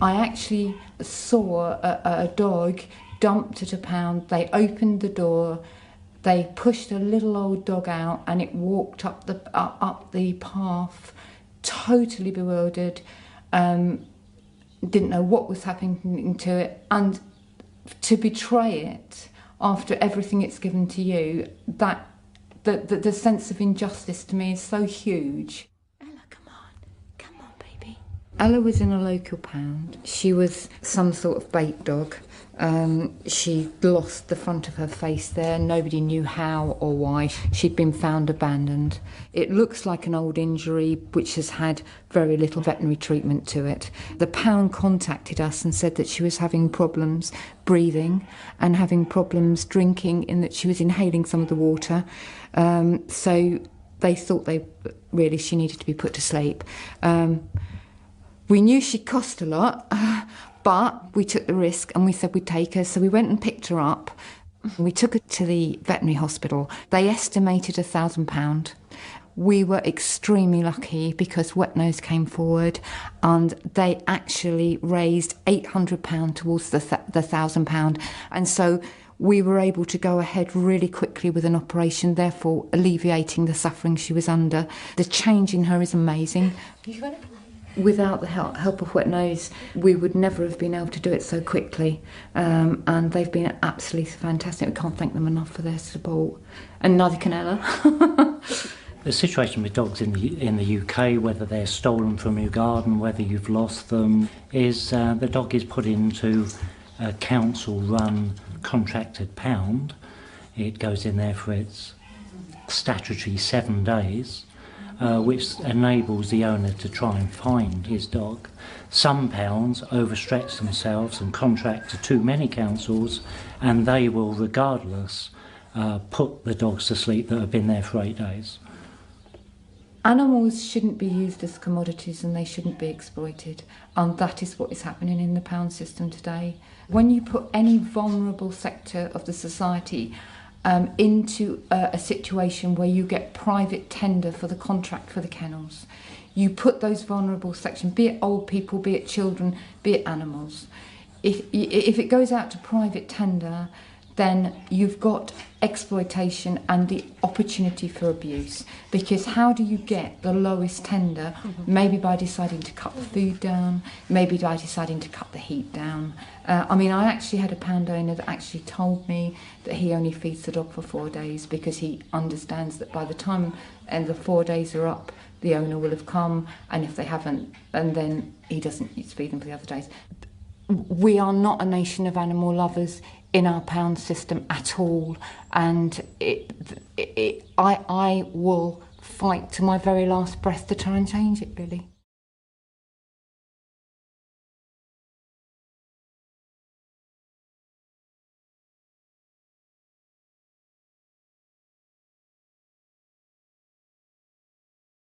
I actually saw a dog dumped at a pound. They opened the door, they pushed a little old dog out, and it walked up the path, totally bewildered, didn't know what was happening to it, and to betray it after everything it's given to you, that the sense of injustice to me is so huge. Come on, baby. Ella was in a local pound. She was some sort of bait dog. She lost the front of her face there. Nobody knew how or why. She'd been found abandoned. It looks like an old injury which has had very little veterinary treatment to it. The pound contacted us and said that she was having problems breathing and having problems drinking, in that she was inhaling some of the water. So they thought she needed to be put to sleep. We knew she cost a lot, but we took the risk and we said we'd take her. So we went and picked her up. We took her to the veterinary hospital. They estimated £1,000. We were extremely lucky because Wetnose came forward and they actually raised £800 towards the £1,000. And so we were able to go ahead really quickly with an operation, therefore alleviating the suffering she was under. The change in her is amazing. Without the help of Wetnose, we would never have been able to do it so quickly. And they've been absolutely fantastic. We can't thank them enough for their support. And neither can Ella. The situation with dogs in the UK, whether they're stolen from your garden, whether you've lost them, is the dog is put into a council-run contracted pound. It goes in there for its statutory 7 days. Which enables the owner to try and find his dog. Some pounds overstretch themselves and contract to too many councils, and they will, regardless, put the dogs to sleep that have been there for 8 days. Animals shouldn't be used as commodities and they shouldn't be exploited, and that is what is happening in the pound system today. When you put any vulnerable sector of the society into a situation where you get private tender for the contract for the kennels, you put those vulnerable sections, be it old people, be it children, be it animals. If it goes out to private tender, then you've got exploitation and the opportunity for abuse. Because how do you get the lowest tender? Maybe by deciding to cut the food down, maybe by deciding to cut the heat down. I actually had a pound owner that actually told me that he only feeds the dog for 4 days because he understands that by the time the 4 days are up, the owner will have come, and if they haven't, and then he doesn't feed them for the other days. We are not a nation of animal lovers in our pound system at all, and I will fight to my very last breath to try and change it, really.